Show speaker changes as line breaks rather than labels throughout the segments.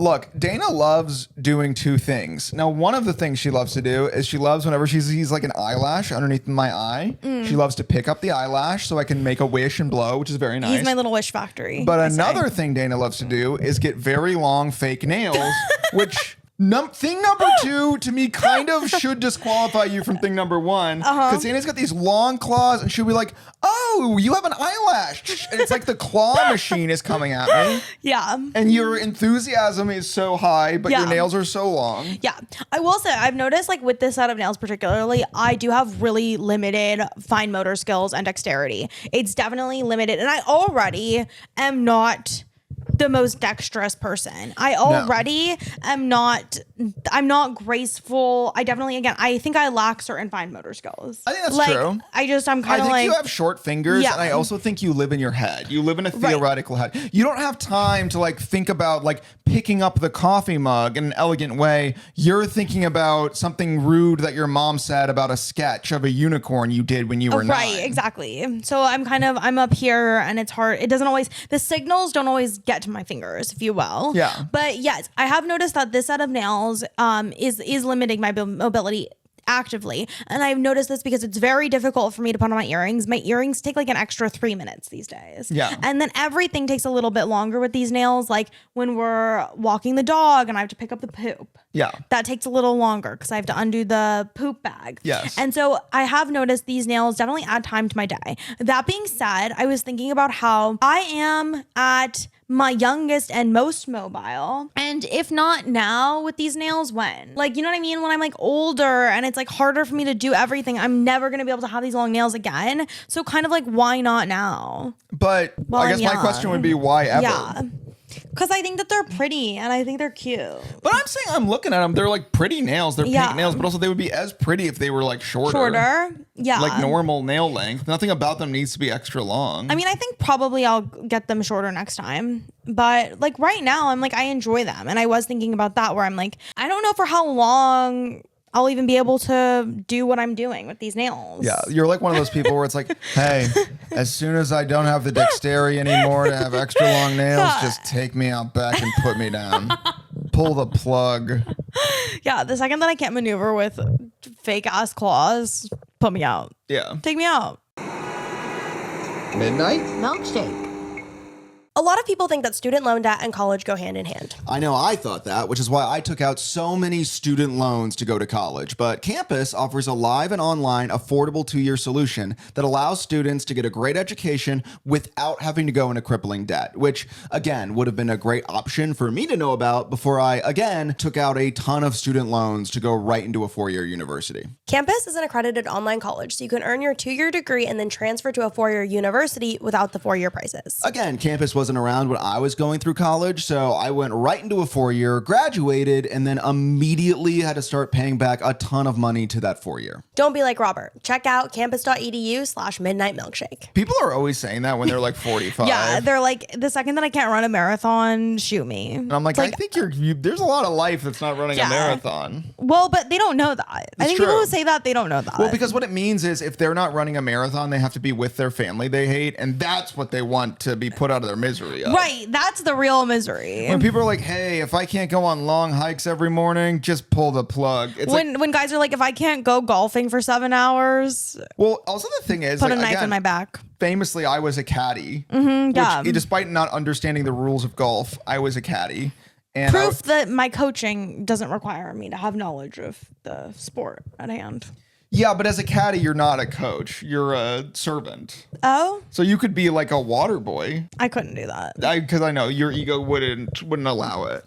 Look, Dana loves doing two things. Now, one of the things she loves to do is she loves whenever she sees like an eyelash underneath my eye, she loves to pick up the eyelash so I can make a wish and blow, which is very nice.
He's my little wish factory.
But another thing Dana loves to do is get very long fake nails, which... thing number two to me kind of should disqualify you from thing number one, because Dana's got these long claws and she'll be like, oh, you have an eyelash, and it's like the claw machine is coming at me.
Yeah.
And your enthusiasm is so high, but your nails are so long.
Yeah. I will say, I've noticed like with this set of nails particularly, I do have really limited fine motor skills and dexterity. It's definitely limited, and I already am not the most dexterous person. I already am not, I'm not graceful. I definitely, again, I think I lack certain fine motor skills.
I think that's
like,
true.
I'm kind of like.
I think you have short fingers, and I also think you live in your head. You live in a theoretical head. You don't have time to like think about like picking up the coffee mug in an elegant way. You're thinking about something rude that your mom said about a sketch of a unicorn you did when you were 9.
Right, exactly. So I'm up here, and it's hard. It doesn't always, the signals don't always get to my fingers, if you will.
Yeah.
But yes, I have noticed that this set of nails is limiting my mobility actively. And I've noticed this because it's very difficult for me to put on my earrings. My earrings take like an extra 3 minutes these days.
Yeah.
And then everything takes a little bit longer with these nails. Like when we're walking the dog and I have to pick up the poop.
Yeah.
That takes a little longer because I have to undo the poop bag.
Yes.
And so I have noticed these nails definitely add time to my day. That being said, I was thinking about how I am at my youngest and most mobile. And if not now with these nails, when? Like, you know what I mean? When I'm like older and it's like harder for me to do everything, I'm never going to be able to have these long nails again. So kind of like, why not now?
But I guess my question would be, why ever?
Yeah. Because I think that they're pretty and I think they're cute.
But I'm saying, I'm looking at them. They're like pretty nails. They're pink nails, but also they would be as pretty if they were like shorter. Yeah. Like normal nail length. Nothing about them needs to be extra long.
I mean, I think probably I'll get them shorter next time. But like right now, I'm like, I enjoy them. And I was thinking about that where I'm like, I don't know for how long I'll even be able to do what I'm doing with these nails.
Yeah, you're like one of those people where it's like, hey, as soon as I don't have the dexterity anymore to have extra long nails, just take me out back and put me down. Pull the plug.
Yeah, the second that I can't maneuver with fake ass claws, put me out.
Yeah.
Take me out.
Midnight Milkshake. A lot of people think that student loan debt and college go hand in hand.
I know I thought that, which is why I took out so many student loans to go to college. But Campus offers a live and online affordable 2-year solution that allows students to get a great education without having to go into crippling debt, which again would have been a great option for me to know about before I again took out a ton of student loans to go right into a 4-year university.
Campus is an accredited online college, so you can earn your 2-year degree and then transfer to a 4-year university without the 4-year prices.
Again, Campus wasn't around when I was going through college, so I went right into a 4-year, graduated, and then immediately had to start paying back a ton of money to that 4-year.
Don't be like Robert. Check out campus.edu/midnightmilkshake.
People are always saying that when they're like 45.
Yeah, they're like, the second that I can't run a marathon, shoot me.
And I'm like, I think there's a lot of life that's not running a marathon.
Well, but they don't know that. I think people who say that, they don't know that.
Well, because what it means is if they're not running a marathon, they have to be with their family they hate, and that's what they want to be put out of their misery of.
Right, that's the real misery.
When people are like, hey, if I can't go on long hikes every morning, just pull the plug. It's
when guys are like, if I can't go golfing for 7 hours,
well, also the thing is,
put a knife in my back.
Famously, I was a caddy.
Yeah.
Which, despite not understanding the rules of golf, I was a caddy. And
proof that my coaching doesn't require me to have knowledge of the sport at hand.
Yeah, but as a caddy, you're not a coach. You're a servant.
Oh?
So you could be like a water boy.
I couldn't do that.
Because I know your ego wouldn't allow it.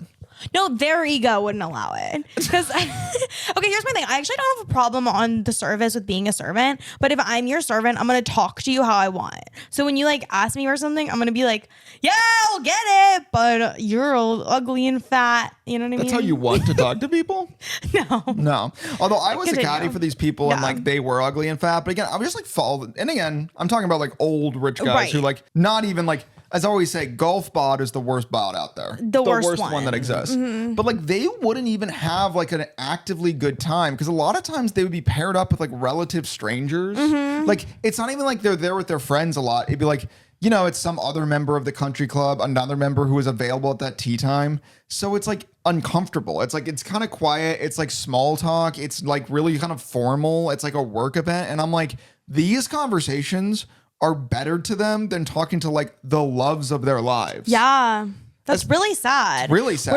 No, their ego wouldn't allow it. Because, okay, here's my thing. I actually don't have a problem on the service with being a servant. But if I'm your servant, I'm going to talk to you how I want. So when you like ask me for something, I'm going to be like, yeah, I'll get it. But you're ugly and fat. You know what I mean?
That's how you want to talk to people?
No.
Although I was a caddy for these people and like they were ugly and fat. But again, I was just like and again, I'm talking about like old rich guys who like not even like, as I always say, golf bod is the worst bod out there.
The worst
one that exists. But like they wouldn't even have like an actively good time because a lot of times they would be paired up with like relative strangers. Like it's not even like they're there with their friends a lot. It'd be like, you know, it's some other member of the country club, another member who was available at that tea time. So it's like uncomfortable. It's like, it's kind of quiet. It's like small talk. It's like really kind of formal. It's like a work event. And I'm like, these conversations are better to them than talking to like the loves of their lives.
Yeah. That's really sad.
Really sad.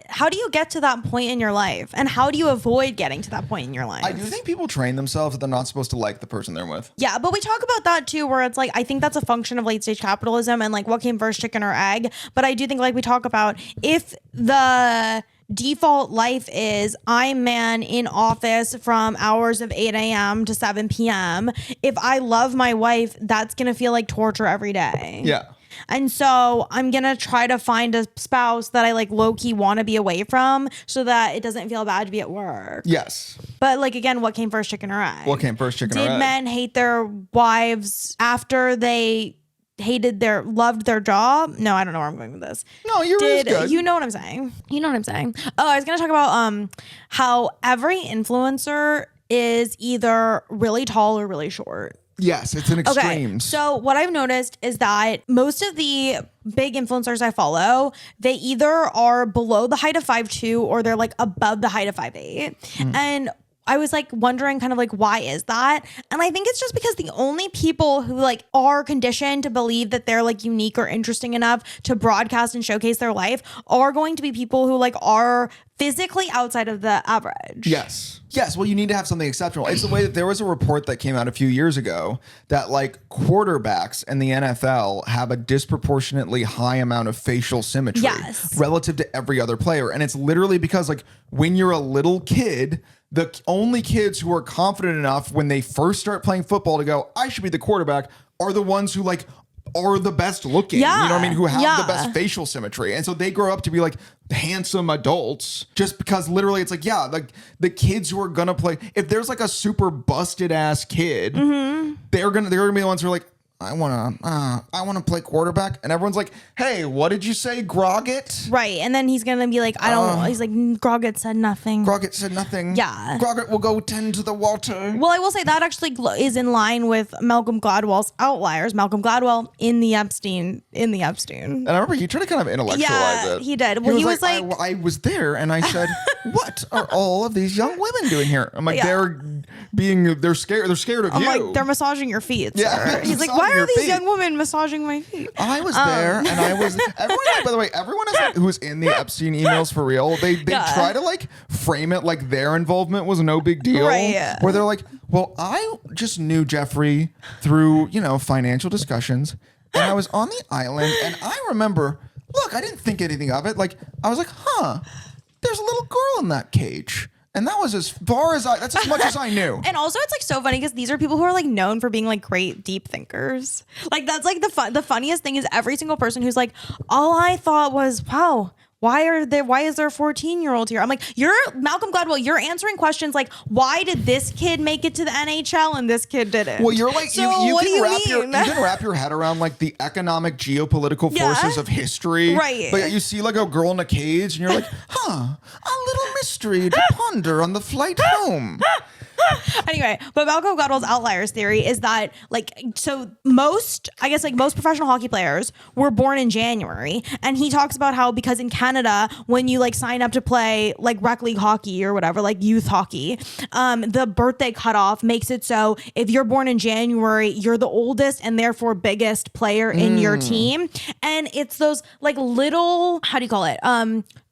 How do you get to that point in your life? And how do you avoid getting to that point in your life?
I do think people train themselves that they're not supposed to like the person they're with.
Yeah, but we talk about that too, where it's like, I think that's a function of late stage capitalism and like what came first, chicken or egg. But I do think like we talk about if the default life is I'm man in office from hours of 8 a.m. to 7 p.m. If I love my wife, that's going to feel like torture every day.
Yeah.
And so I'm going to try to find a spouse that I like low key want to be away from so that it doesn't feel bad to be at work.
Yes.
But like, again, what came first, chicken or egg?
What came first, chicken or egg?
Did men hate their wives after they loved their job? No, I don't know where I'm going with this.
No, you're good.
You know what I'm saying? You know what I'm saying? Oh, I was going to talk about how every influencer is either really tall or really short.
Yes, it's an extremes.
So what I've noticed is that most of the big influencers I follow, they either are below the height of 5'2" or they're like above the height of 5'8". And I was like wondering kind of like, why is that? And I think it's just because the only people who like are conditioned to believe that they're like unique or interesting enough to broadcast and showcase their life are going to be people who like are physically outside of the average.
Yes. Yes. Well, you need to have something exceptional. It's the way that there was a report that came out a few years ago that like quarterbacks in the NFL have a disproportionately high amount of facial symmetry relative to every other player. And it's literally because like when you're a little kid, the only kids who are confident enough when they first start playing football to go, I should be the quarterback, are the ones who like are the best looking, you know what I mean? Who have the best facial symmetry. And so they grow up to be like handsome adults just because literally it's like, yeah, like the kids who are gonna play, if there's like a super busted ass kid, they're gonna be the ones who are like, I wanna play quarterback, and everyone's like, "Hey, what did you say, Groggett?"
Right, and then he's gonna be like, "I don't." He's like, "Groggett said nothing."
Groggett said nothing.
Yeah,
Groggett will go tend to the water.
Well, I will say that actually is in line with Malcolm Gladwell's Outliers. Malcolm Gladwell in the Epstein. And I
remember he tried to kind of intellectualize it.
He did. Well, he was like,
I was there, and I said, "What are all of these young women doing here?" I'm like, they're scared. They're scared of you.
I'm like, they're massaging your feet.
Yeah,
he's like, why are these young women massaging my feet?
I was there, and I was. Everyone, by the way, everyone who's in the Epstein emails for real, they try to like frame it like their involvement was no big deal.
Right.
Where they're like, well, I just knew Jeffrey through financial discussions, and I was on the island, and I remember. Look, I didn't think anything of it. Like I was like, there's a little girl in that cage. And that was that's as much as I knew.
And also it's like so funny because these are people who are like known for being like great deep thinkers. Like that's like the funniest thing is every single person who's like, all I thought was, wow, why is there a 14-year-old here? I'm like, you're Malcolm Gladwell, you're answering questions like, why did this kid make it to the NHL and this kid didn't?
Well, you're like,
so
you
what
can
do you
wrap
mean?
you can wrap your head around like the economic geopolitical forces of history.
Right.
But you see like a girl in a cage and you're like, a little mystery to ponder on the flight home.
Anyway, but Malcolm Gladwell's outliers theory is that most professional hockey players were born in January, and he talks about how because in Canada when you like sign up to play like rec league hockey or whatever, like youth hockey, the birthday cutoff makes it so if you're born in January, you're the oldest and therefore biggest player in your team, and it's those like little, how do you call it?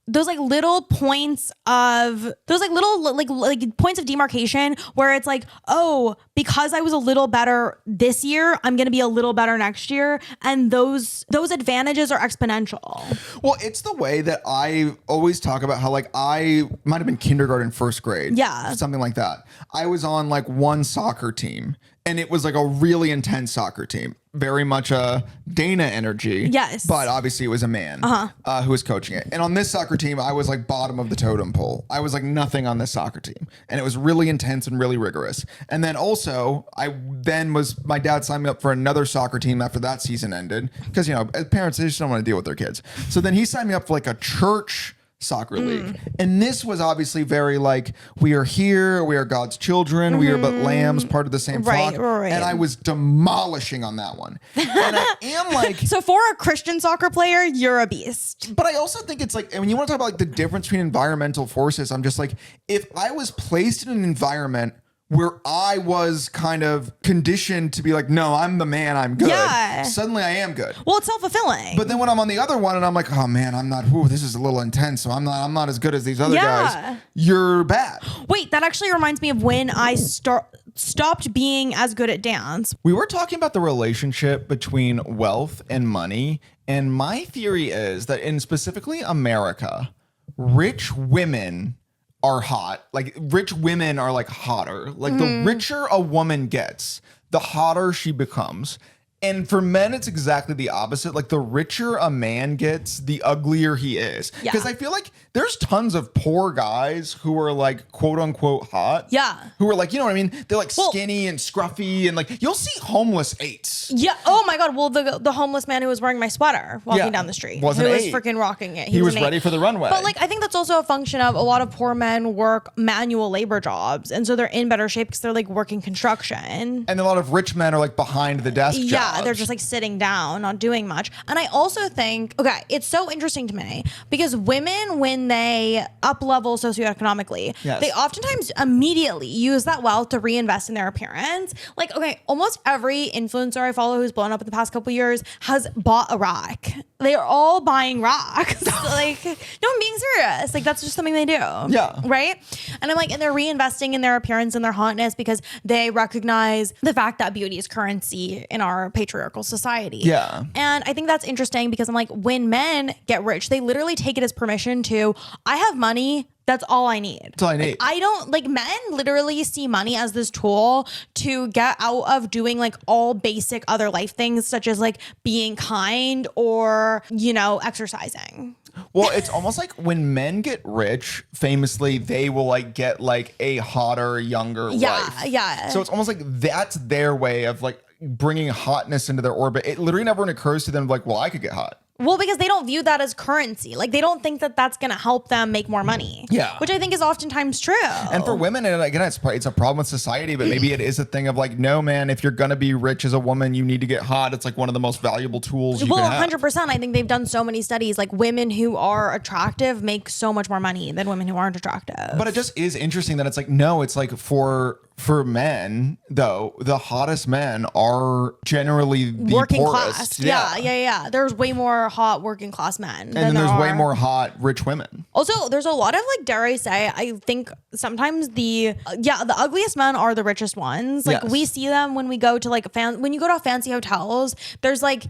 Those like little points of points of demarcation where it's like, oh, because I was a little better this year, I'm gonna be a little better next year, and those advantages are exponential.
Well, it's the way that I always talk about how like I might have been kindergarten, first grade, something like that. I was on like one soccer team, and it was like a really intense soccer team. Very much a Dana energy.
Yes.
But obviously it was a man who was coaching it. And on this soccer team, I was like bottom of the totem pole. I was like nothing on this soccer team. And it was really intense and really rigorous. And then also, my dad signed me up for another soccer team after that season ended. Because, as parents, they just don't want to deal with their kids. So then he signed me up for like a church soccer league. And this was obviously very like, we are here, we are God's children, we are but lambs, part of the same flock.
Right.
And I was demolishing on that one. And I am like,
So for a Christian soccer player, you're a beast.
but I also think it's like, when you want to talk about like the difference between environmental forces, I'm just like, if I was placed in an environment where I was kind of conditioned to be like, no, I'm the man, I'm good.
Yeah.
Suddenly I am good.
Well, it's self-fulfilling.
But then when I'm on the other one and I'm like, oh man, I'm not, this is a little intense. So I'm not as good as these other guys. You're bad.
Wait, that actually reminds me of when I stopped being as good at dance.
We were talking about the relationship between wealth and money. And my theory is that in specifically America, rich women are hot. Like rich women are like hotter. Like the richer a woman gets, the hotter she becomes. And for men, it's exactly the opposite. Like the richer a man gets, the uglier he is.
Yeah.
Because I feel like there's tons of poor guys who are like quote unquote hot.
Yeah.
Who are like, you know what I mean? They're like skinny and scruffy and like you'll see homeless eights.
Yeah. Oh my God. Well, the homeless man who was wearing my sweater walking down the street,
was
who
an
was
eight.
freaking rocking it.
He was
an
ready
eight.
for the runway.
But like, I think that's also a function of a lot of poor men work manual labor jobs, and so they're in better shape because they're like working construction.
And a lot of rich men are like behind the desk
Yeah,
jobs.
they're just like sitting down, not doing much. And I also think, okay, it's so interesting to me because women, when they up level socioeconomically, they oftentimes immediately use that wealth to reinvest in their appearance. Like, okay, almost every influencer I follow who's blown up in the past couple years has bought a rack. They are all buying racks. Like, no, I'm being serious. Like, that's just something they do.
Yeah.
Right? And I'm like, and they're reinvesting in their appearance and their hotness because they recognize the fact that beauty is currency in our patriarchal society.
Yeah.
And I think that's interesting because I'm like, when men get rich, they literally take it as permission to, I have money. That's all I need.
That's all I need.
Like, I don't like men literally see money as this tool to get out of doing like all basic other life things, such as like being kind or, you know, exercising.
Well, it's almost like when men get rich, famously, they will like get like a hotter, younger wife.
Yeah.
So it's almost like that's their way of like bringing hotness into their orbit. It literally never occurs to them like, well, I could get hot.
Well, because they don't view that as currency. Like, they don't think that that's going to help them make more money.
Yeah.
Which I think is oftentimes true.
And for women, and again, it's a problem with society, but maybe it is a thing of like, no, man, if you're going to be rich as a woman, you need to get hot. It's like one of the most valuable tools you can have.
100%. I think they've done so many studies. Like, women who are attractive make so much more money than women who aren't attractive.
But it just is interesting that it's like, no, it's like for men, though, the hottest men are generally the
working
poorest.
class. Yeah. There's way more hot working class men.
And then there's way more hot rich women.
Also, there's a lot of like, dare I say, I think sometimes the ugliest men are the richest ones. Like we see them when we go to like when you go to fancy hotels, there's like,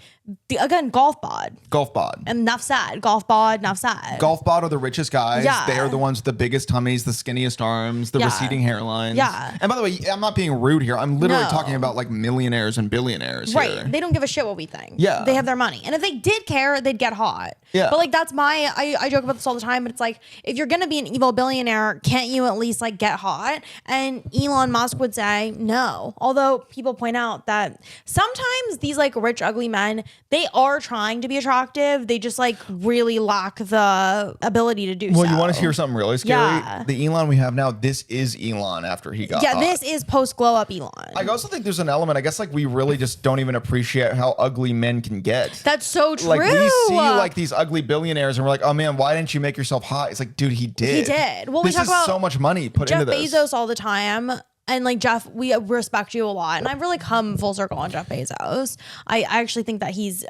golf bod. And enough said. Golf bod, enough said.
Golf bod are the richest guys.
Yeah.
They are the ones with the biggest tummies, the skinniest arms, the receding hairlines.
Yeah.
And by the way, I'm not being rude here. I'm literally talking about like millionaires and billionaires
right.
here.
They don't give a shit what we think.
Yeah.
They have their money. And if they did care, they'd get hot.
Yeah.
But like that's I joke about this all the time, but it's like, if you're gonna be an evil billionaire, can't you at least like get hot? And Elon Musk would say no. Although people point out that sometimes these like rich, ugly men, they are trying to be attractive. They just like really lack the ability to do so.
Well, you want to hear something really scary?
Yeah.
The Elon we have now, this is Elon after he got hot.
This is post glow up Elon.
I also think there's an element, I guess, like we really just don't even appreciate how ugly men can get.
That's so true.
Like we see like these ugly billionaires and we're like, oh man, why didn't you make yourself hot? It's like, dude, he did.
He did. Well,
this
we talk
is
about
so much money put
Jeff
into this.
Bezos all the time. And like Jeff, we respect you a lot. And I've really come full circle on Jeff Bezos. I actually think that he's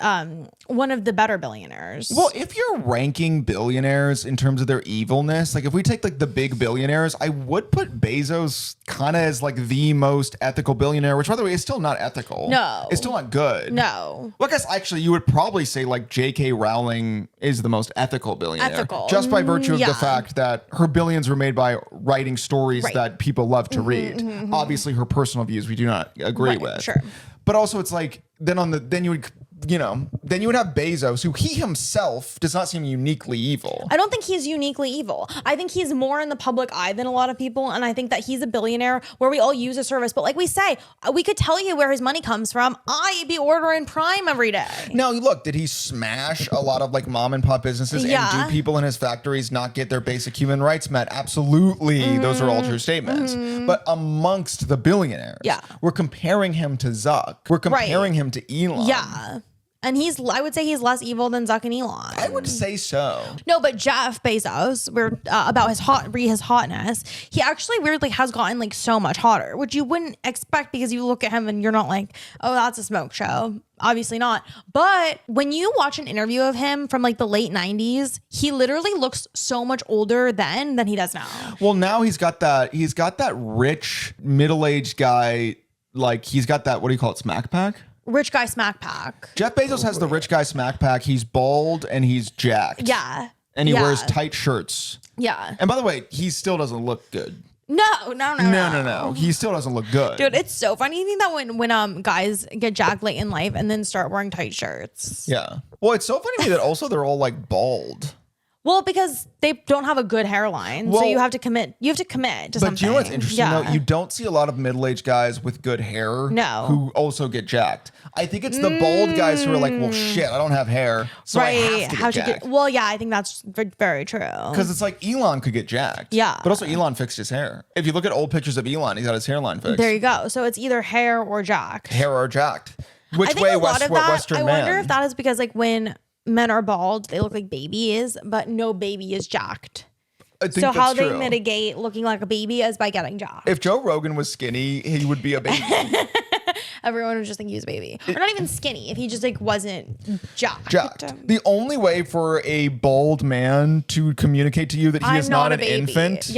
one of the better billionaires.
Well, if you're ranking billionaires in terms of their evilness, like if we take like the big billionaires, I would put Bezos kind of as like the most ethical billionaire, which by the way is still not ethical.
No.
It's still not good.
No.
Well, I guess actually you would probably say like J.K. Rowling is the most ethical billionaire.
Ethical.
Just by virtue of
Yeah.
the fact that her billions were made by writing stories that people love to read. Obviously her personal views we do not agree with.
Sure.
But also it's like then you would then you would have Bezos, who he himself does not seem uniquely evil.
I don't think he's uniquely evil. I think he's more in the public eye than a lot of people. And I think that he's a billionaire where we all use a service. But like we say, we could tell you where his money comes from. I be ordering Prime every day.
Now, look, did he smash a lot of like mom and pop businesses?
Yeah.
And do people in his factories not get their basic human rights met? Absolutely. Those are all true statements. But amongst the billionaires, we're comparing him to Zuck. We're comparing him to Elon.
Yeah. And I would say he's less evil than Zuck and Elon.
I would say so.
No, but Jeff Bezos, we're about his hotness. He actually weirdly has gotten like so much hotter, which you wouldn't expect because you look at him and you're not like, oh, that's a smoke show. Obviously not. But when you watch an interview of him from like the late 90s, he literally looks so much older then than he does now.
Well, now he's got that rich middle-aged guy. Like he's got that, what do you call it? Smack pack?
Rich guy smack pack.
Jeff Bezos has the rich guy smack pack. He's bald and he's jacked.
Yeah.
And he wears tight shirts.
Yeah.
And by the way, he still doesn't look good.
No.
He still doesn't look good.
Dude, it's so funny. You think that when guys get jacked late in life and then start wearing tight shirts.
Yeah. Well, it's so funny to me that also they're all like bald.
Well, because they don't have a good hairline, so you have to commit. You have to commit to something.
But you know what's interesting though? You don't see a lot of middle-aged guys with good hair who also get jacked. I think it's the bald guys who are like, well, shit, I don't have hair, so I have to get jacked.
Well, yeah, I think that's very true.
Because it's like Elon could get jacked.
Yeah.
But also Elon fixed his hair. If you look at old pictures of Elon, he's got his hairline fixed.
There you go. So it's either hair or jacked.
Hair or jacked. Which
I think
way
a lot of that,
Western
I
man?
wonder if that is because like when men are bald, they look like babies, but no baby is jacked.
I think
so
that's
how
true.
they mitigate looking like a baby is by getting jacked.
If Joe Rogan was skinny, he would be a baby.
Everyone would just think he was a baby. Or not even skinny, if he just like wasn't jacked.
The only way for a bald man to communicate to you that he is not an infant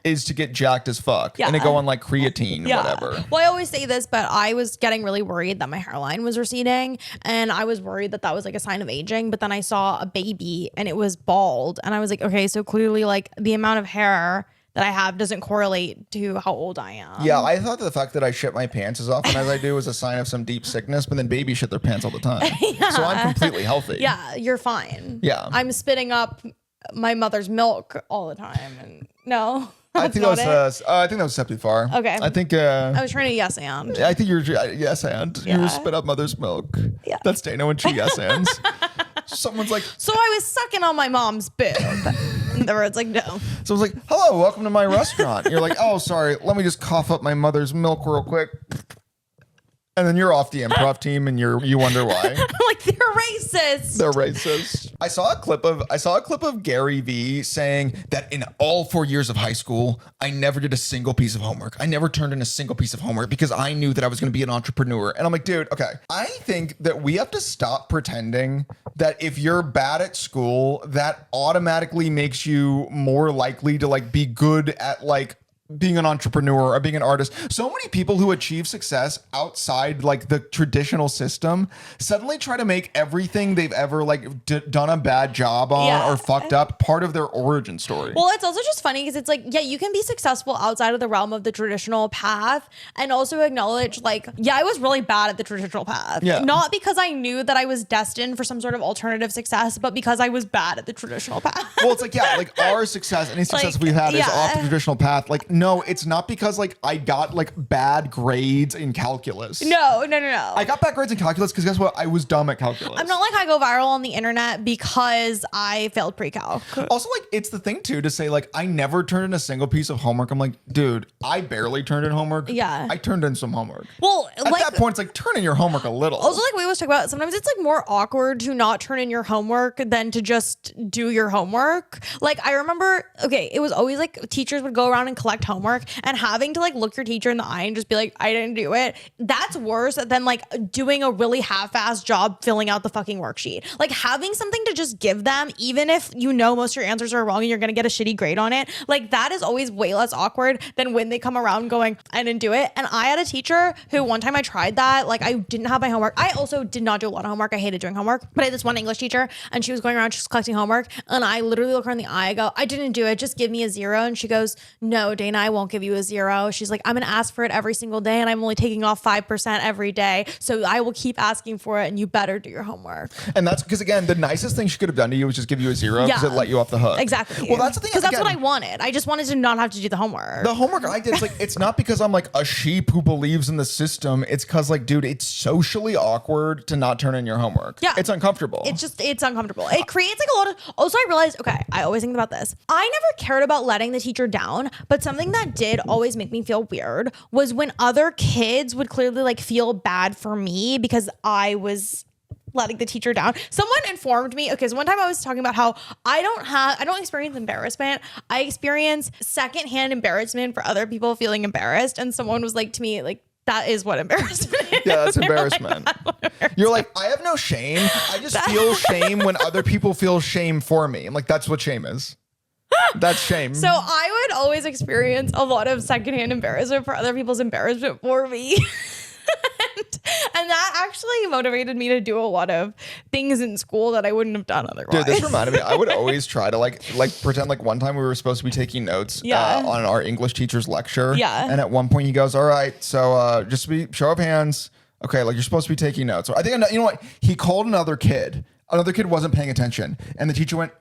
is to get jacked as fuck. And to go on like creatine or whatever.
Well, I always say this, but I was getting really worried that my hairline was receding. And I was worried that that was like a sign of aging. But then I saw a baby and it was bald. And I was like, okay, so clearly like the amount of hair that I have doesn't correlate to how old I am.
Yeah, I thought that the fact that I shit my pants as often as I do was a sign of some deep sickness, but then babies shit their pants all the time. So I'm completely healthy.
Yeah, you're fine.
Yeah.
I'm spitting up my mother's milk all the time. And no.
I think that was step too far.
Okay.
I think
I was trying to yes and.
I think you're yes and. You spit up mother's milk.
Yeah.
That's Dana when she yes ands. Someone's like,
so I was sucking on my mom's boob. And the bird's like, no.
Someone's like, hello, welcome to my restaurant. You're like, oh, sorry, let me just cough up my mother's milk real quick. And then you're off the improv team and you wonder why.
I'm like, they're racist.
They're racist. I saw a clip of Gary Vee saying that in all 4 years of high school, I never did a single piece of homework. I never turned in a single piece of homework because I knew that I was going to be an entrepreneur. And I'm like, dude, okay. I think that we have to stop pretending that if you're bad at school, that automatically makes you more likely to like be good at like being an entrepreneur or being an artist. So many people who achieve success outside like the traditional system suddenly try to make everything they've ever like done a bad job on or fucked up part of their origin story.
Well, it's also just funny because it's like, yeah, you can be successful outside of the realm of the traditional path and also acknowledge like, yeah, I was really bad at the traditional path.
Yeah.
Not because I knew that I was destined for some sort of alternative success, but because I was bad at the traditional path.
Well, it's like, yeah, like our success, any success we've had is off the traditional path. Like, no, it's not because like I got like bad grades in calculus.
No.
I got bad grades in calculus because guess what? I was dumb at calculus.
I'm not like I go viral on the internet because I failed pre-calc.
Also, like, it's the thing too to say like I never turned in a single piece of homework. I'm like, dude, I barely turned in homework.
Yeah.
I turned in some homework.
Well,
at that point, it's like turn in your homework a little.
Also, like we always talk about, sometimes it's like more awkward to not turn in your homework than to just do your homework. Like I remember, okay, it was always like teachers would go around and collect homework, and having to like look your teacher in the eye and just be like, I didn't do it. That's worse than like doing a really half-assed job filling out the fucking worksheet. Like having something to just give them, even if you know most of your answers are wrong and you're going to get a shitty grade on it. Like that is always way less awkward than when they come around going, I didn't do it. And I had a teacher who one time I tried that, like I didn't have my homework. I also did not do a lot of homework. I hated doing homework, but I had this one English teacher and she was going around just collecting homework. And I literally look her in the eye. I go, I didn't do it. Just give me a 0. And she goes, no, Dana, I won't give you a 0. She's like, I'm going to ask for it every single day and I'm only taking off 5% every day. So I will keep asking for it and you better do your homework.
And that's because, again, the nicest thing she could have done to you was just give you a 0 because it let you off the hook.
Exactly.
Well, that's the thing.
Because that's what I wanted. I just wanted to not have to do the homework.
The homework I did is like, it's not because I'm like a sheep who believes in the system. It's because like, dude, it's socially awkward to not turn in your homework.
Yeah.
It's uncomfortable.
It's uncomfortable. It creates like a lot of, also I realized, okay, I always think about this. I never cared about letting the teacher down, but something that did always make me feel weird was when other kids would clearly like feel bad for me because I was letting the teacher down. Someone informed me, okay, so one time I was talking about how I don't experience embarrassment. I experience secondhand embarrassment for other people feeling embarrassed. And someone was like to me, like, that is what embarrassment is.
Yeah, that's embarrassment. You're like, I have no shame. I just feel shame when other people feel shame for me. I'm like, that's what shame is. That's shame.
So I would always experience a lot of secondhand embarrassment for other people's embarrassment for me. And that actually motivated me to do a lot of things in school that I wouldn't have done otherwise.
Dude, this reminded me. I would always try to like pretend like one time we were supposed to be taking notes on our English teacher's lecture.
Yeah.
And at one point he goes, all right, so just be show of hands. Okay, like you're supposed to be taking notes. So I think, you know what? He called another kid. Another kid wasn't paying attention. And the teacher went,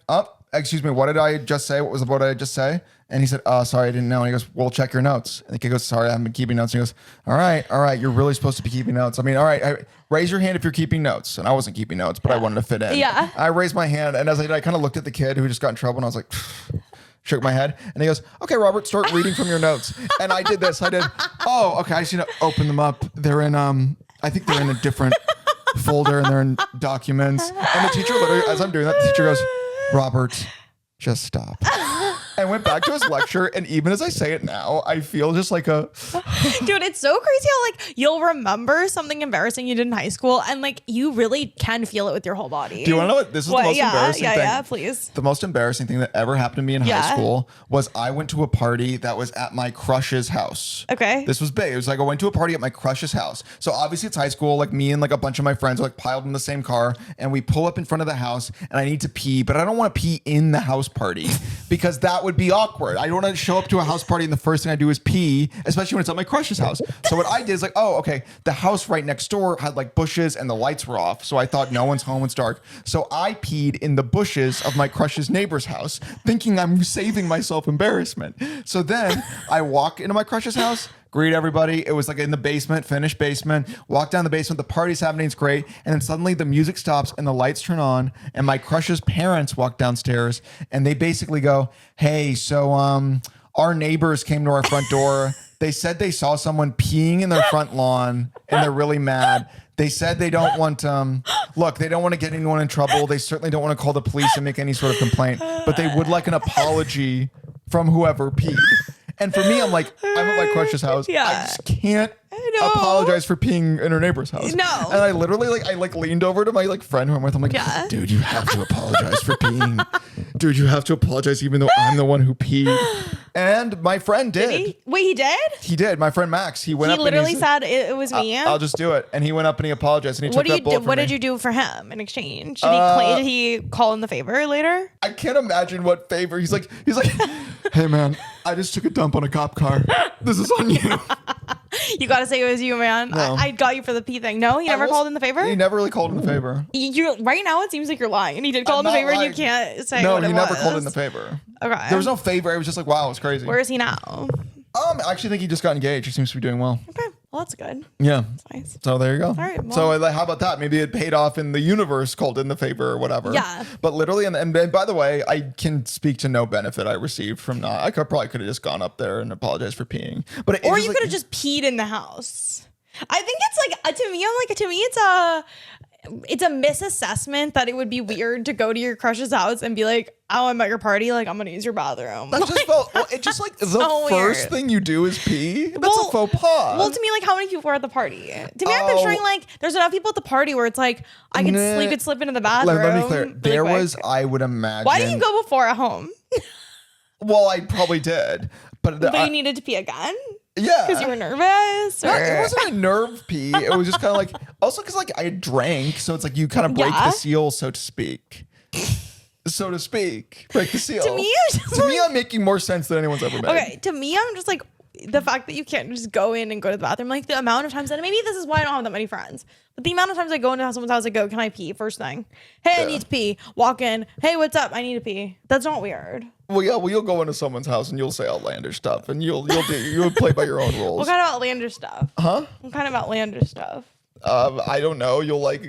excuse me, what did I just say? What did I just say? And he said, sorry, I didn't know. And he goes, well, check your notes. And the kid goes, sorry, I haven't been keeping notes. And he goes, all right, you're really supposed to be keeping notes. I mean, all right, raise your hand if you're keeping notes. And I wasn't keeping notes, but I wanted to fit in.
Yeah.
I raised my hand, and as I did, I kind of looked at the kid who just got in trouble, and I was like, shook my head. And he goes, okay, Robert, start reading from your notes. And I did this. Okay, I just need to open them up. They're in, I think they're in a different folder, and they're in documents. And the teacher literally, as I'm doing that, the teacher goes, Robert, just stop. And went back to his lecture, and even as I say it now, I feel just like a
dude, it's so crazy how like you'll remember something embarrassing you did in high school and like you really can feel it with your whole body.
Do you want to know what this is? The most embarrassing thing?
Yeah, please.
The most embarrassing thing that ever happened to me in high school was I went to a party that was at my crush's house.
Okay.
This was big. It was like I went to a party at my crush's house. So obviously it's high school, like me and like a bunch of my friends are like piled in the same car, and we pull up in front of the house, and I need to pee, but I don't want to pee in the house party because that would be awkward. I don't want to show up to a house party and the first thing I do is pee, especially when it's at my crush's house. So what I did is like, okay, the house right next door had like bushes and the lights were off. So I thought no one's home, it's dark. So I peed in the bushes of my crush's neighbor's house, thinking I'm saving myself embarrassment. So then I walk into my crush's house, greet everybody. It was like in the basement, finished basement. Walk down the basement. The party's happening. It's great. And then suddenly the music stops and the lights turn on. And my crush's parents walk downstairs and they basically go, hey, so our neighbors came to our front door. They said they saw someone peeing in their front lawn and they're really mad. They said they don't want, look, they don't want to get anyone in trouble. They certainly don't want to call the police and make any sort of complaint, but they would like an apology from whoever peed. And for me, I'm like, I'm at my crush's house.
Yeah.
I just can't apologize for peeing in her neighbor's house.
No.
And I literally leaned over to my like friend who I'm with. I'm like, dude, you have to apologize for peeing. Dude, you have to apologize even though I'm the one who peed. And my friend did.
He? Wait, he did?
He did. My friend Max, he went up
literally
and
said it was me.
I'll just do it. And he went up and he apologized and he took that bullet from
What
me.
did you do for him in exchange? Did he call in the favor later?
I can't imagine what favor. He's like, hey man, I just took a dump on a cop car. This is on you.
You gotta say it was you, man.
No.
I got you for the pee thing. No, he never called in the favor?
He never really called in the favor.
You right now it seems like you're lying. And he did call in the
not
favor and you
lying.
can't say
No,
what
he
it
never
was.
called in the favor.
Okay.
There was no favor. It was just like, wow, it's crazy.
Where is he now?
I actually think he just got engaged. He seems to be doing well.
Okay. Well, that's good.
Yeah.
That's nice.
So there you go.
All right, well.
So how about that? Maybe it paid off in the universe called in the favor or whatever.
Yeah.
But literally, and by the way, I can speak to no benefit I received from not. I probably could have just gone up there and apologized for peeing. But
Or you could have just peed in the house. I think it's like to me it's a misassessment that it would be weird to go to your crush's house and be like, oh, I'm at your party, like I'm gonna use your bathroom.
That just felt. Well, it just like the
so
first
weird.
thing you do is pee. That's a faux pas.
Well, to me, like how many people were at the party? To me, I'm picturing like there's enough people at the party where it's like you could slip into the bathroom.
Let me be clear.
really
There
quick.
was, I would imagine.
Why didn't you go before at home?
Well, I probably did, but
You needed to pee again?
yeah,
Because you were nervous?
No,
Or?
it wasn't a nerve pee. It was just kind of like, also because like I drank, so it's like you kind of break the seal, so to speak. so to speak. Break the seal.
To me, it's just
to me, I'm making more sense than anyone's ever made.
Okay, to me, I'm just like, the fact that you can't just go in and go to the bathroom, like the amount of times, and maybe this is why I don't have that many friends, but the amount of times I go into someone's house, I go, can I pee? First thing. Hey, I need to pee. Walk in. Hey, what's up? I need to pee. That's not weird.
Well, yeah, well, you'll go into someone's house and you'll say outlandish stuff, and you'll play by your own rules.
What kind of outlandish stuff?
Huh?
What kind of outlandish stuff?
I don't know. You'll like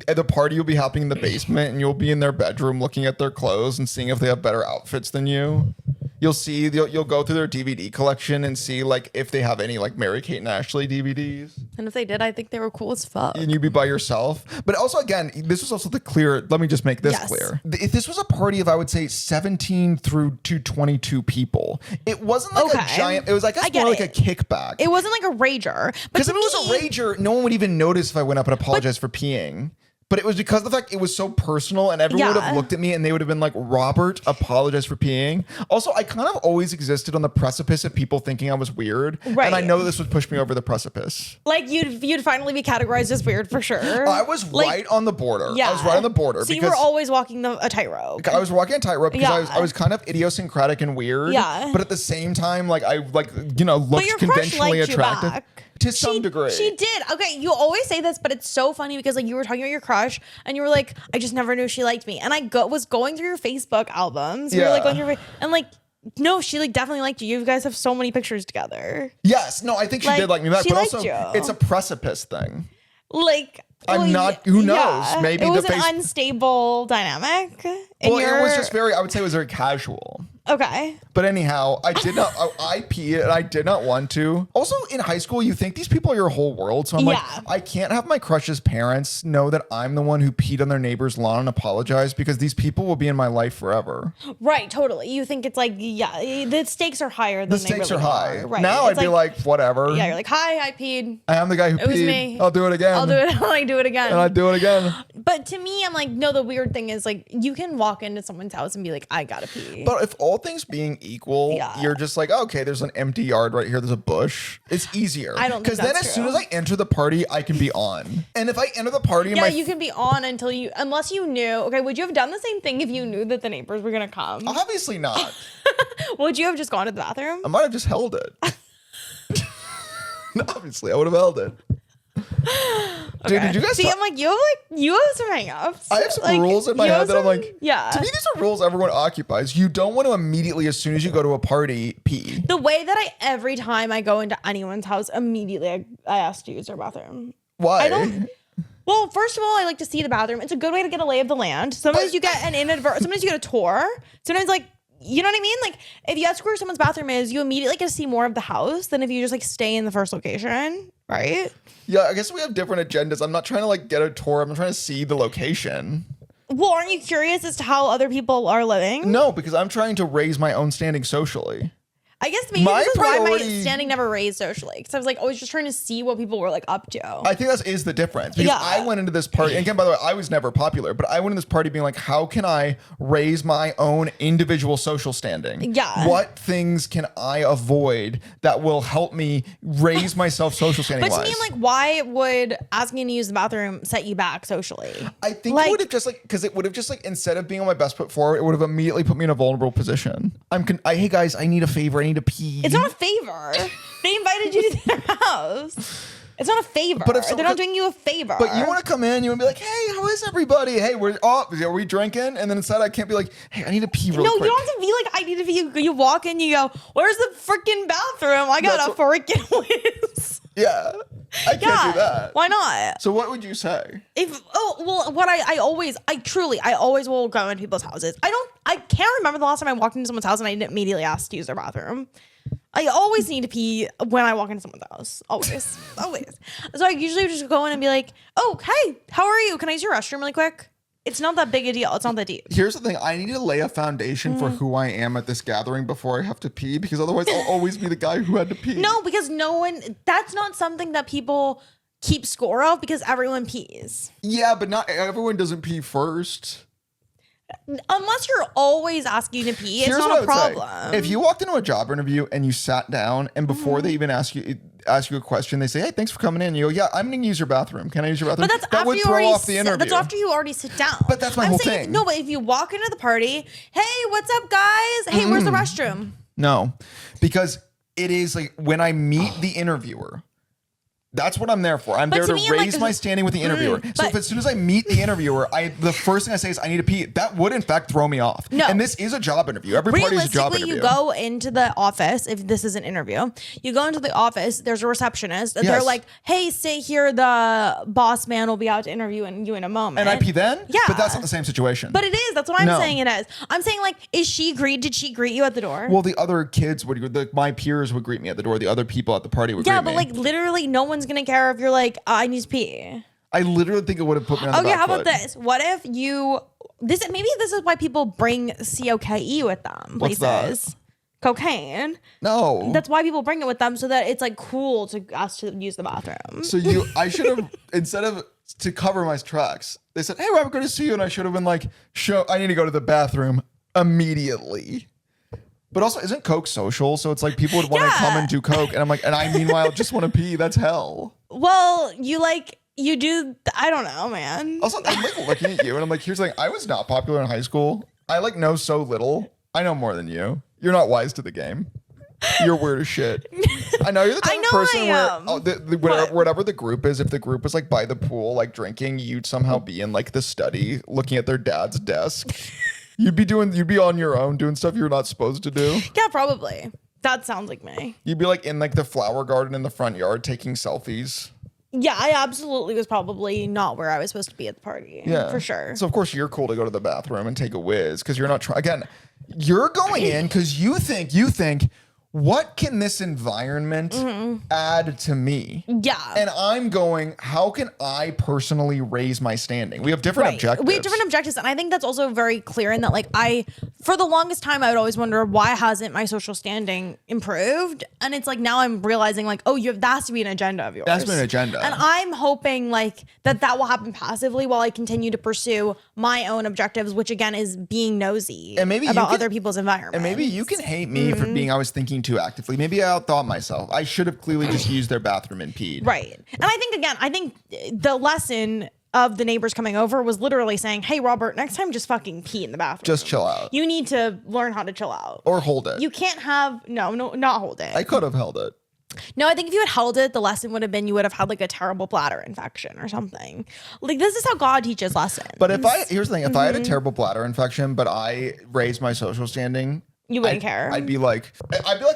at the party, you'll be happening in the basement, and you'll be in their bedroom looking at their clothes and seeing if they have better outfits than you. You'll go through their DVD collection and see like if they have any like Mary-Kate and Ashley DVDs.
And if they did, I think they were cool as fuck.
And you'd be by yourself. But also, again, this was also let me just make this clear. If this was a party of, I would say, 17 through to 22 people, it wasn't like a giant, it was like more like a kickback.
It wasn't like a rager.
Because if it was a rager, no one would even notice if I went up and apologized for peeing. But it was because of the fact it was so personal, and everyone would have looked at me and they would have been like, Robert, apologize for peeing. Also, I kind of always existed on the precipice of people thinking I was weird. Right. And I know this would push me over the precipice.
Like you'd finally be categorized as weird for sure.
I was like, right on the border.
Yeah.
I was right on the border.
So you were always walking a tightrope.
I was walking a tightrope because I was kind of idiosyncratic and weird. Yeah. But at the same time, like I looked conventionally attractive. To some degree.
She did. Okay, you always say this, but it's so funny because like you were talking about your crush and you were like, I just never knew she liked me. And I was going through your Facebook albums. Yeah. We were like going through and like, no, she like definitely liked you. You guys have so many pictures together.
Yes. No, I think she did like me back. But also it's a precipice thing.
Like
I'm not. Who knows?
Yeah.
Maybe
it was an unstable dynamic.
It was just very. I would say it was very casual.
Okay.
But anyhow, I did not. I peed and I did not want to. Also, in high school, you think these people are your whole world. So I'm like, I can't have my crush's parents know that I'm the one who peed on their neighbor's lawn and apologized because these people will be in my life forever.
Right. Totally. You think it's like, the stakes are higher than
the stakes
really
are high.
Right.
Now I'd be like, whatever.
Yeah. You're like, hi, I peed.
I am the guy who peed.
Was me.
I'll do it again.
I'll do it. I'll do it again.
And I do it again.
But to me, I'm like, no, the weird thing is like, you can walk into someone's house and be like, I gotta pee.
But if all things being equal, you're just like, okay, there's an empty yard right here. There's a bush. It's easier.
I don't think
because then as soon as I enter the party, I can be on. And if I enter the party,
you can be on unless you knew. Okay, would you have done the same thing if you knew that the neighbors were gonna come?
Obviously not.
Would you have just gone to the bathroom?
I might have just held it. Obviously, I would have held it. Dude, did you guys
see? I'm like, you have some hang-ups.
I have some rules in my head that I'm like,
yeah.
To me, these are rules everyone occupies. You don't want to immediately, as soon as you go to a party, pee.
The way that every time I go into anyone's house, immediately I ask to use their bathroom.
Why?
Well, first of all, I like to see the bathroom. It's a good way to get a lay of the land. Sometimes you get sometimes you get a tour. Sometimes like, you know what I mean? Like if you ask where someone's bathroom is, you immediately get to see more of the house than if you just like stay in the first location, right?
Yeah, I guess we have different agendas. I'm not trying to like get a tour. I'm trying to see the location.
Well, aren't you curious as to how other people are living?
No, because I'm trying to raise my own standing socially.
I guess maybe this is why my standing never raised socially. Because I was like always just trying to see what people were like up to.
I think that is the difference. Because I went into this party, and again, by the way, I was never popular, but I went into this party being like, how can I raise my own individual social standing?
Yeah.
What things can I avoid that will help me raise myself social standing wise?
But to me, I'm like, why would asking to use the bathroom set you back socially?
I think it would have just like, because it would have just like, instead of being on my best foot forward, it would have immediately put me in a vulnerable position. Hey guys, I need a favor. I need to pee.
It's not a favor. They invited you to their house. It's not a favor. But they're not doing you a favor.
But you want to come in, you want to be like, hey, how is everybody? Hey, are we drinking? And then instead I can't be like, hey, I need to pee real quick.
No, you don't have to be like, I need to pee. You walk in, you go, where's the freaking bathroom? I got a freaking whiz.
Yeah. I can't do that.
Why not?
So what would you say?
I always will go into people's houses. I can't remember the last time I walked into someone's house and I didn't immediately ask to use their bathroom. I always need to pee when I walk into someone's house. Always. Always. So I usually just go in and be like, oh, hey, how are you? Can I use your restroom really quick? It's not that big a deal. It's not that deep.
Here's the thing. I need to lay a foundation for who I am at this gathering before I have to pee, because otherwise I'll always be the guy who had to pee.
No, because that's not something that people keep score of because everyone pees.
Yeah, but not everyone doesn't pee first.
Unless you're always asking to pee, it's
Here's
not
what
a
I would say.
problem.
If you walked into a job interview and you sat down and before they even ask you a question, they say, "Hey, thanks for coming in." You go, "Yeah, I'm going to use your bathroom. Can I use your bathroom?"
But that's
that
after
would
you
throw
already
off the interview.
that's after you already sit down.
But that's my
I'm
whole
saying,
thing.
No, but if you walk into the party, hey, what's up, guys? Hey, where's the restroom?
No, because it is like when I meet the interviewer, that's what I'm there for. I'm
But
there
to
to
me, I'm
raise
like,
my standing with the interviewer. So
but-
if as soon as I meet the interviewer, the first thing I say is I need to pee, that would in fact throw me off.
No.
And this is a job interview. Every party is a job interview.
You go into the office, if this is an interview, you go into the office, there's a receptionist, and they're
Yes.
like, hey, sit here, the boss man will be out to interview you in a moment.
And I pee then?
Yeah.
But that's not the same situation.
But it is. That's what I'm
No.
saying it is. I'm saying, like, did she greet you at the door?
Well, the other kids my peers would greet me at the door. The other people at the party would
yeah,
greet
but
me.
like literally no one's going to care if you're like, I need to pee.
I literally think it would have put me on the
Okay,
back
how
foot.
about this? What if maybe this is why people bring COKE with them
What's
places.
that?
Cocaine.
No.
That's why people bring it with them so that it's like cool to us to use the bathroom.
So I should have, instead of to cover my tracks, they said, "Hey, Robert, good to see you." And I should have been like, I need to go to the bathroom immediately. But also, isn't Coke social? So it's like people would want to
Yeah.
come and do Coke. And I'm like, and I meanwhile just want to pee. That's hell.
Well, you do, I don't know, man.
Also, I'm like looking at you and I'm like, here's the thing. I was not popular in high school. I like know so little. I know more than you. You're not wise to the game. You're weird as shit. I know you're the type
I
of
know
person
I
where
am.
whatever the group is, if the group was like by the pool, like drinking, you'd somehow be in like the study looking at their dad's desk. You'd be on your own doing stuff you're not supposed to do.
Yeah, probably. That sounds like me.
You'd be like in like the flower garden in the front yard taking selfies.
Yeah, I absolutely was probably not where I was supposed to be at the party.
Yeah,
For sure.
So of course you're cool to go to the bathroom and take a whiz because you're not trying. Again, you're going in because you think, what can this environment add to me?
Yeah.
And I'm going, how can I personally raise my standing? We have different objectives.
We have different objectives. And I think that's also very clear in that, like, for the longest time, I would always wonder, why hasn't my social standing improved? And it's like, now I'm realizing, like, oh, that has to be an agenda of yours.
That's been an agenda.
And I'm hoping, like, that will happen passively while I continue to pursue my own objectives, which, again, is being nosy
And maybe
about other people's environment.
And maybe you can hate me for being, I was thinking too actively. Maybe I outthought myself. I should have clearly just used their bathroom and peed.
Right. And I think the lesson of the neighbors coming over was literally saying, hey, Robert, next time just fucking pee in the bathroom.
Just chill out.
You need to learn how to chill out.
Or hold it.
You can't have, no, not hold it.
I could have held it.
No, I think if you had held it, the lesson would have been you would have had like a terrible bladder infection or something. Like, this is how God teaches lessons.
But here's the thing, if I had a terrible bladder infection, but I raised my social standing,
you wouldn't care.
I'd be like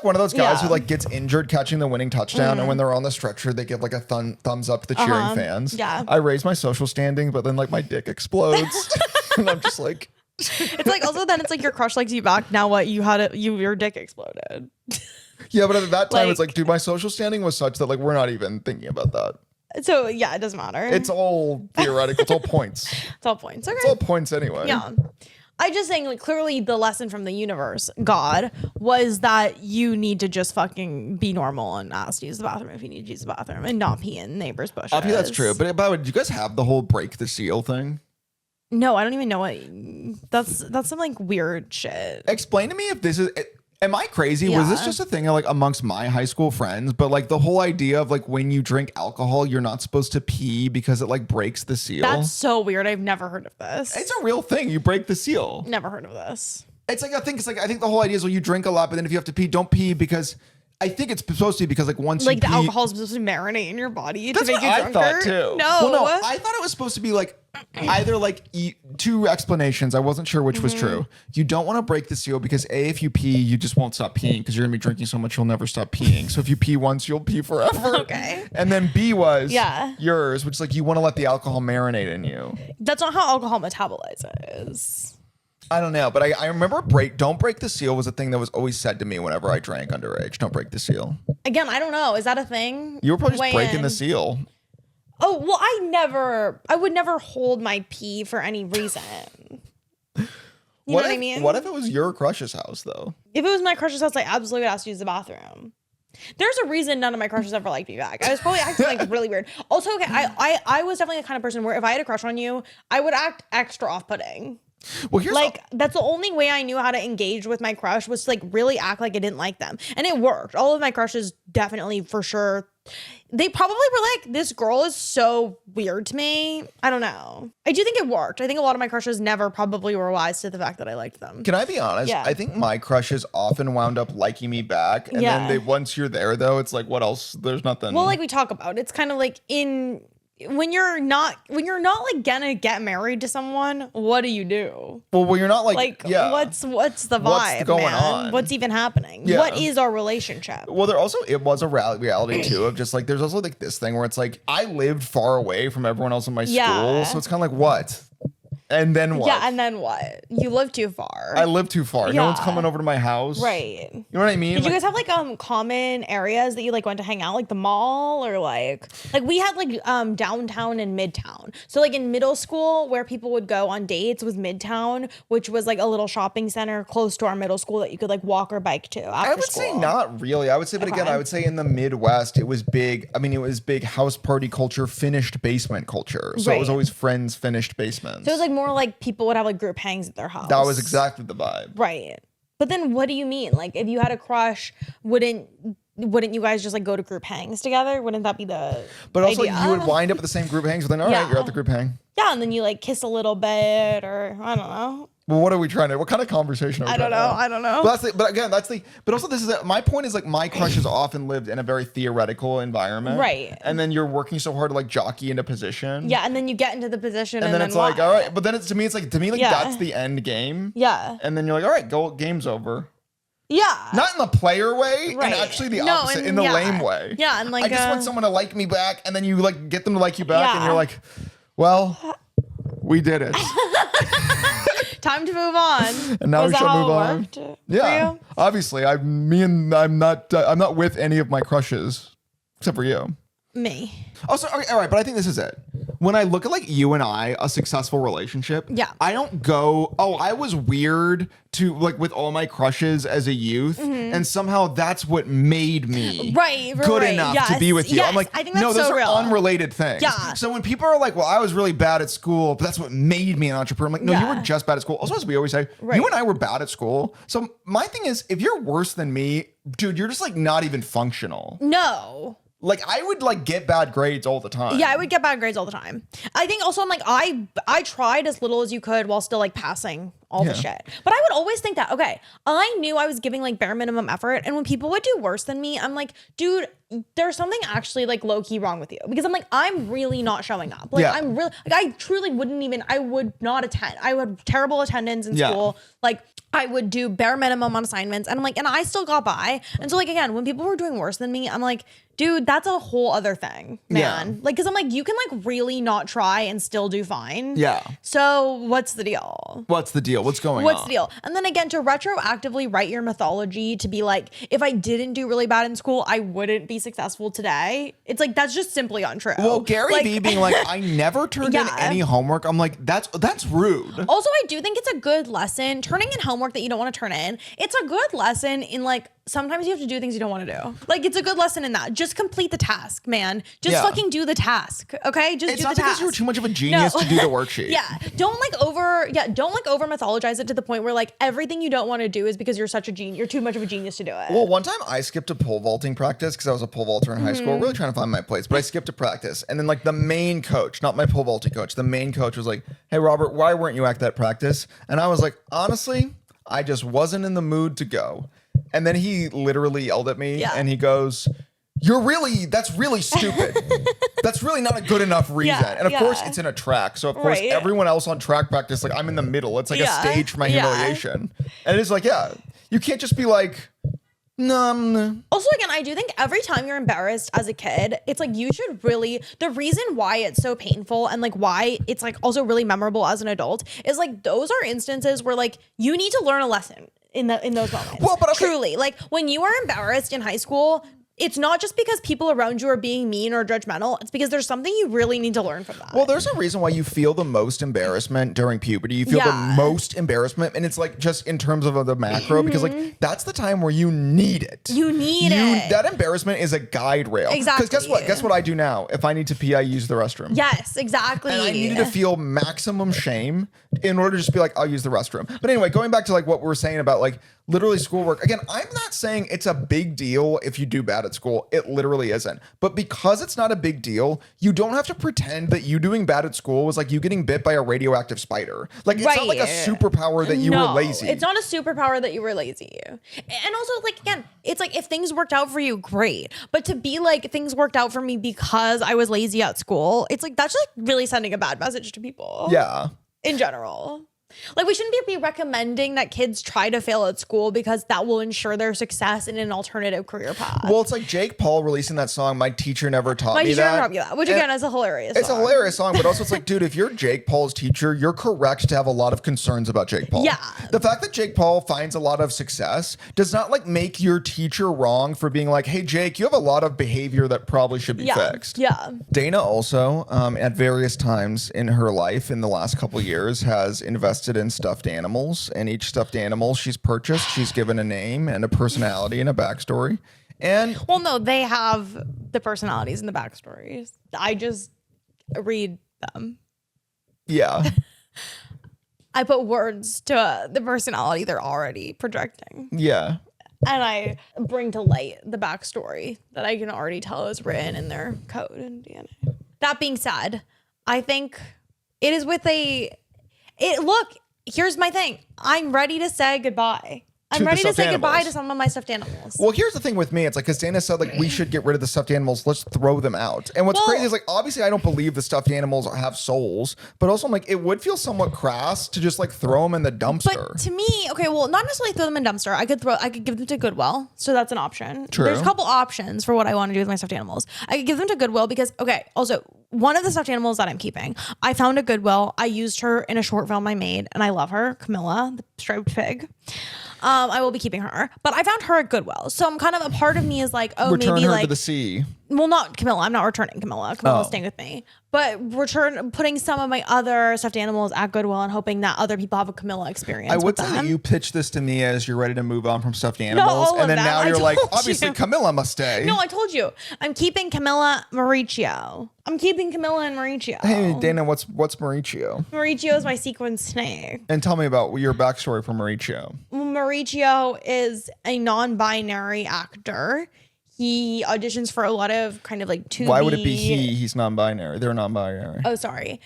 one of those guys
Yeah.
who like gets injured catching the winning touchdown, and when they're on the stretcher, they give like a thumbs up to the cheering fans.
Yeah.
I raise my social standing, but then like my dick explodes, and I'm just like,
It's like, also then it's like your crush likes you back. Now what? Your dick exploded.
yeah. But at that time,
Like-
it's like, dude, my social standing was such that like we're not even thinking about that.
So yeah, it doesn't matter.
It's all theoretical. It's all points.
It's all points. Okay.
It's all points anyway.
Yeah. I just saying, like, clearly the lesson from the universe, God, was that you need to just fucking be normal and ask to use the bathroom if you need to use the bathroom and not pee in neighbors' bushes.
I think that's true. But by the way, did you guys have the whole break the seal thing?
No, I don't even know what. That's some like weird shit.
Explain to me if this is. Am I crazy? Was this
Yeah.
just a thing like amongst my high school friends? But like the whole idea of like when you drink alcohol, you're not supposed to pee because it like breaks the seal.
That's so weird. I've never heard of this.
It's a real thing. You break the seal.
Never heard of this.
It's like I think the whole idea is well, you drink a lot, but then if you have to pee, don't pee because I think it's supposed to be because like once
Like
you
the
pee,
alcohol is supposed to marinate in your body
That's
to make
what
you
I
drunker.
thought too.
No.
Well, no, I thought it was supposed to be like either like two explanations. I wasn't sure which was true. You don't want to break the seal because A, if you pee, you just won't stop peeing because you're gonna be drinking so much you'll never stop peeing. So if you pee once, you'll pee forever.
Okay.
And then B was
Yeah.
yours, which is like you want to let the alcohol marinate in you.
That's not how alcohol metabolizes.
I don't know, but I remember don't break the seal was a thing that was always said to me whenever I drank underage. Don't break the seal.
Again, I don't know. Is that a thing?
You were probably just
Weigh
breaking
in.
the seal.
Oh, well, I would never hold my pee for any reason. You know what I mean?
What if it was your crush's house though?
If it was my crush's house, I absolutely would ask to use the bathroom. There's a reason none of my crushes ever liked me back. I was probably acting like really weird. Also, okay, I was definitely the kind of person where if I had a crush on you, I would act extra off-putting.
Well, here's
Like, that's the only way I knew how to engage with my crush was to like really act like I didn't like them. And it worked. All of my crushes definitely, for sure. They probably were like, this girl is so weird to me. I don't know. I do think it worked. I think a lot of my crushes never probably were wise to the fact that I liked them.
Can I be honest?
Yeah.
I think my crushes often wound up liking me back. And
Yeah.
then once you're there, though, it's like, what else? There's nothing.
Well, like we talk about, it's kind of like when you're not like gonna get married to someone, what do you do?
well, you're not like,
Like,
yeah.
what's the vibe,
What's going
man?
on?
What's even happening?
Yeah.
What is our relationship?
Well, it was a reality too of just like, there's also like this thing where it's like, I lived far away from everyone else in my
Yeah.
school. So it's kind of like, what? And then what?
Yeah, and then what? You live too far.
I live too far. No one's
Yeah.
coming over to my house.
Right.
You know what I mean?
Did you guys have like common areas that you like went to hang out, like the mall, or like we had like downtown and midtown. So like in middle school, where people would go on dates was Midtown, which was like a little shopping center close to our middle school that you could like walk or bike to after
I would
school.
say not really. I would say, but again,
Okay.
I would say in the Midwest, it was big. I mean, it was big house party culture, finished basement culture. So it was
Right.
always friends, finished basements.
So it was like more like people would have like group hangs at their house.
that was exactly the vibe.
right. But then what do you mean? Like if you had a crush, wouldn't you guys just like go to group hangs together? Wouldn't that be the
But also,
idea?
you would wind up at the same group hangs. But then, all right,
Yeah.
you're at the group hang.
Yeah, and then you like kiss a little bit, or I don't know.
Well, what are we trying to? What kind of conversation are we
I don't
trying to
know.
have?
I don't know.
But again, but also this is my point is like my crushes often lived in a very theoretical environment,
Right.
And then you're working so hard to like jockey into position,
Yeah, and then you get into the position,
And then it's like,
what?
all right, but then to me
Yeah.
that's the end game,
Yeah.
And then you're like, all right, game's over.
Yeah.
Not in the player way,
Right.
and actually the
No,
opposite,
and
in the
yeah.
lame way.
Yeah, and like,
I just want someone to like me back, and then you like get them to like you back, and
Yeah.
you're like, well, we did it.
time to move on.
And now
Was
we
that
shall
how
move
it
on.
worked for
Yeah,
you?
obviously, I'm not with any of my crushes except for you.
Me.
Also, okay, all right, but I think this is it. When I look at like you and I, a successful relationship,
Yeah.
I don't go, oh, I was weird to like with all my crushes as a youth, and somehow that's what made me
Right,
good
right,
enough to
yes,
be with you. I'm
yes,
like,
I think
no,
that's
those
so
are
real.
unrelated things.
Yeah.
So when people are like, well, I was really bad at school, but that's what made me an entrepreneur. I'm like, no, you
Yeah.
were just bad at school. Also, as we always say,
Right.
you and I were bad at school. So my thing is, if you're worse than me, dude, you're just like not even functional.
No.
Like I would like get bad grades all the time.
Yeah, I would get bad grades all the time. I think also I'm like I tried as little as you could while still like passing all the
Yeah.
shit. But I would always think that, okay, I knew I was giving like bare minimum effort, and when people would do worse than me, I'm like, dude, there's something actually like low key wrong with you, because I'm like, I'm really not showing up. Like
Yeah.
I'm really like I truly wouldn't even, I would not attend. I would have terrible attendance in
Yeah.
school. Like I would do bare minimum on assignments, and I'm like, and I still got by. And so like again, when people were doing worse than me, I'm like, dude, that's a whole other thing, man.
Yeah.
Like, cause I'm like, you can like really not try and still do fine.
Yeah.
So what's the deal?
What's the deal? What's going
What's
on?
the deal? And then again, to retroactively write your mythology to be like, if I didn't do really bad in school, I wouldn't be successful today. It's like, that's just simply untrue.
Well, Gary
Like-
Vee being like, I never turned in
Yeah.
any homework. I'm like, that's rude.
Also, I do think it's a good lesson. Turning in homework that you don't want to turn in, it's a good lesson in like, sometimes you have to do things you don't want to do. Like, it's a good lesson in that. Just complete the task, man. Just
Yeah.
fucking do the task, okay? Just
It's
do
not
the
because
task.
you were too much of a genius
No.
to do the worksheet.
Yeah. Don't like over mythologize it to the point where like everything you don't want to do is because you're such a genius. You're too much of a genius to do it.
Well, one time I skipped a pole vaulting practice because I was a pole vaulter in high school,
Mm-hmm.
really trying to find my place. But I skipped a practice, and then like the main coach, not my pole vaulting coach, the main coach was like, "Hey, Robert, why weren't you at that practice?" And I was like, honestly, I just wasn't in the mood to go. And then he literally yelled at me,
Yeah.
and he goes, that's really stupid. That's really not a good enough reason.
Yeah,
And of course
yeah.
it's in a track. So of course
Right.
everyone else on track practice, like I'm in the middle. It's like
Yeah,
a stage for my
yeah.
humiliation. And it is like, yeah, you can't just be like, no.
Also, again, I do think every time you're embarrassed as a kid, it's like you should really, the reason why it's so painful and like why it's like also really memorable as an adult is like those are instances where like you need to learn a lesson in those moments.
Well, but okay.
Truly, like when you are embarrassed in high school, it's not just because people around you are being mean or judgmental. It's because there's something you really need to learn from that.
Well, there's a reason why you feel the most embarrassment during puberty. You feel the most embarrassment, and it's like just in terms of the macro, because like that's the time where you need it.
You need it.
That embarrassment is a guide rail.
Exactly.
Because guess what? Guess what I do now? If I need to pee, I use the restroom.
Yes, exactly.
And I needed to feel maximum shame in order to just be like, I'll use the restroom. But anyway, going back to like what we were saying about like literally schoolwork. Again, I'm not saying it's a big deal if you do bad at school. It literally isn't. But because it's not a big deal, you don't have to pretend that you doing bad at school was like you getting bit by a radioactive spider. Like it's not like a superpower that you were lazy.
It's not a superpower that you were lazy. And also, like, again, it's like if things worked out for you, great. But to be like things worked out for me because I was lazy at school, it's like that's just like really sending a bad message to people.
Yeah.
In general. Like, we shouldn't be recommending that kids try to fail at school because that will ensure their success in an alternative career path.
Well, it's like Jake Paul releasing that song, My Teacher Never Taught Me That.
Which again is a hilarious song.
It's a hilarious song, but also it's like, dude, if you're Jake Paul's teacher, you're correct to have a lot of concerns about Jake Paul.
Yeah.
The fact that Jake Paul finds a lot of success does not like make your teacher wrong for being like, hey, Jake, you have a lot of behavior that probably should be fixed.
Yeah.
Dana also, at various times in her life in the last couple of years, has invested in stuffed animals, and each stuffed animal she's purchased, she's given a name and a personality and a backstory. And
well, no, they have the personalities and the backstories. I just read them.
Yeah.
I put words to the personality they're already projecting.
Yeah.
And I bring to light the backstory that I can already tell is written in their code and DNA. That being said, I think it is with look, here's my thing. I'm ready to say goodbye. I'm ready to say goodbye to some of my stuffed animals.
Well, here's the thing with me. It's like, because Dana said, like, we should get rid of the stuffed animals. Let's throw them out. And what's crazy is, like, obviously, I don't believe the stuffed animals have souls. But also, I'm like, it would feel somewhat crass to just, like, throw them in the dumpster.
But to me, okay, well, not necessarily throw them in dumpster. I could give them to Goodwill. So that's an option.
True.
There's a couple options for what I want to do with my stuffed animals. I could give them to Goodwill because, okay, also, one of the stuffed animals that I'm keeping, I found at Goodwill. I used her in a short film I made, and I love her, Camilla, the striped pig. I will be keeping her, but I found her at Goodwill. So I'm kind of, a part of me is like, oh,
Return
maybe
her
like
to the sea.
Well, not Camilla. I'm not returning Camilla. Camilla's staying with me. But putting some of my other stuffed animals at Goodwill and hoping that other people have a Camilla experience.
I would
with
say
them.
that you pitched this to me as you're ready to move on from stuffed animals.
all
And then
of them.
now you're like,
told
obviously,
you.
Camilla must stay.
No, I told you. I'm keeping Camilla Mauricio. I'm keeping Camilla and Mauricio.
Hey, Dana, what's Mauricio?
Mauricio is my sequin snake.
And tell me about your backstory for Mauricio.
Mauricio is a non-binary actor. He auditions for a lot of kind of like 2D.
Why would it be he? He's non-binary. They're non-binary.
Oh, sorry.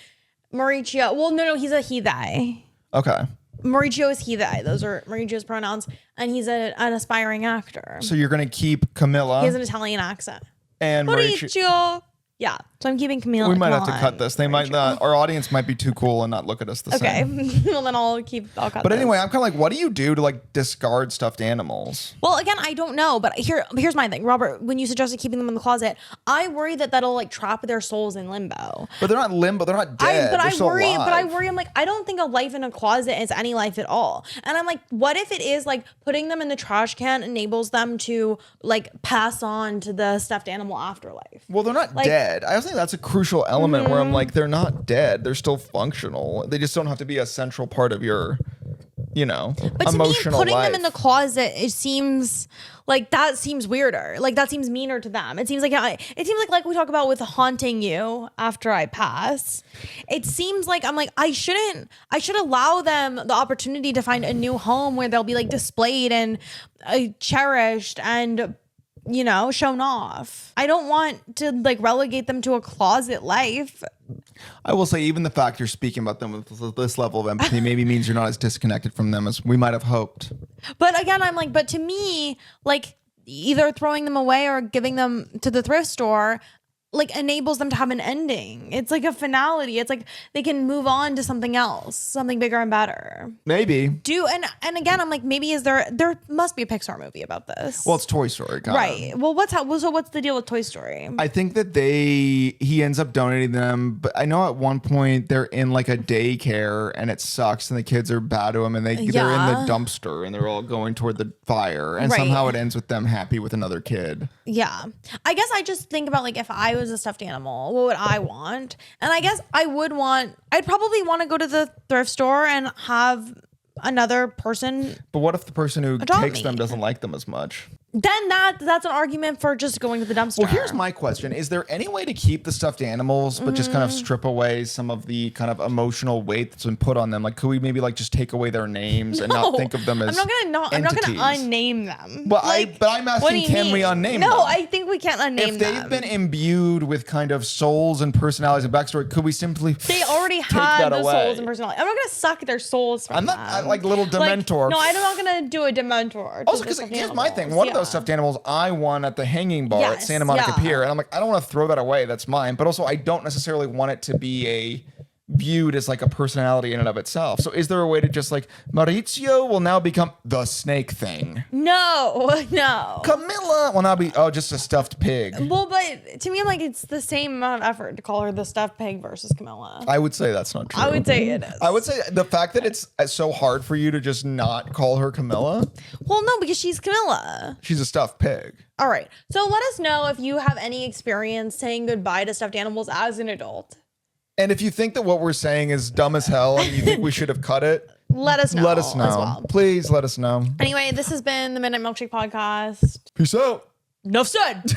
Mauricio. Well, no, he's a he, they.
Okay.
Mauricio is he, they. Those are Mauricio's pronouns. And he's an aspiring actor.
So you're going to keep Camilla.
He has an Italian accent.
And
Mauricio. Yeah. So I'm keeping Camilla.
We might have to cut this. They might not. Our audience might be too cool and not look at us the same.
Okay. Well, then I'll cut
But
this.
anyway, I'm kind of like, what do you do to like discard stuffed animals?
Well, again, I don't know, but here's my thing, Robert. When you suggested keeping them in the closet, I worry that'll like trap their souls in limbo.
But they're not limbo. They're not dead. They're still alive.
But I worry. I'm like, I don't think a life in a closet is any life at all. And I'm like, what if it is like putting them in the trash can enables them to like pass on to the stuffed animal afterlife?
Well, they're not dead. I also think that's a crucial element where I'm like, they're not dead. They're still functional. They just don't have to be a central part of your,
But to me,
emotional
putting
life.
them in the closet, it seems like that seems weirder. Like that seems meaner to them. It seems like we talk about with haunting you after I pass. It seems like I'm like, I should allow them the opportunity to find a new home where they'll be like displayed and cherished and shown off. I don't want to like relegate them to a closet life.
I will say, even the fact you're speaking about them with this level of empathy maybe means you're not as disconnected from them as we might have hoped.
But again, I'm like, but to me, like either throwing them away or giving them to the thrift store, like enables them to have an ending. It's like a finality. It's like they can move on to something else, something bigger and better.
Maybe.
And again, I'm like, maybe there must be a Pixar movie about this.
Well, it's Toy Story,
right? Well, what's the deal with Toy Story?
I think that he ends up donating them, but I know at one point they're in like a daycare and it sucks and the kids are bad to them and they're in the dumpster and they're all going toward the fire and somehow it ends with them happy with another kid.
Yeah. I guess I just think about like if I was a stuffed animal, what would I want? And I guess I'd probably want to go to the thrift store and have another person.
But what if the person who takes them
me.
doesn't like them as much?
Then that's an argument for just going to the dumpster.
Well, here's my question. Is there any way to keep the stuffed animals, but just kind of strip away some of the kind of emotional weight that's been put on them? Like, could we maybe like just take away their names and not think of them as
I'm not gonna unname them.
But I'm asking, can we unname them?
No, I think we can't unname them.
If they've been imbued with kind of souls and personalities and backstory, could we simply
They already had the souls and personality. I'm not gonna suck their souls from them.
I'm not like little Dementor.
No, I'm not gonna do a Dementor.
Also, because here's my thing. One of those stuffed animals I won at the hanging bar at Santa Monica Pier. And I'm like, I don't want to throw that away. That's mine. But also, I don't necessarily want it to be viewed as like a personality in and of itself. So is there a way to just like Maurizio will now become the snake thing?
No.
Camilla will now be just a stuffed pig.
Well, but to me, I'm like, it's the same amount of effort to call her the stuffed pig versus Camilla.
I would say that's not true.
I would say it is.
I would say the fact that it's so hard for you to just not call her Camilla.
Well, no, because she's Camilla.
She's a stuffed pig.
All right. So let us know if you have any experience saying goodbye to stuffed animals as an adult.
And if you think that what we're saying is dumb as hell and you think we should have cut it,
let us know.
Let us know.
As well.
Please let us know.
Anyway, this has been the Midnight Milkshake podcast.
Peace out.
Enough said.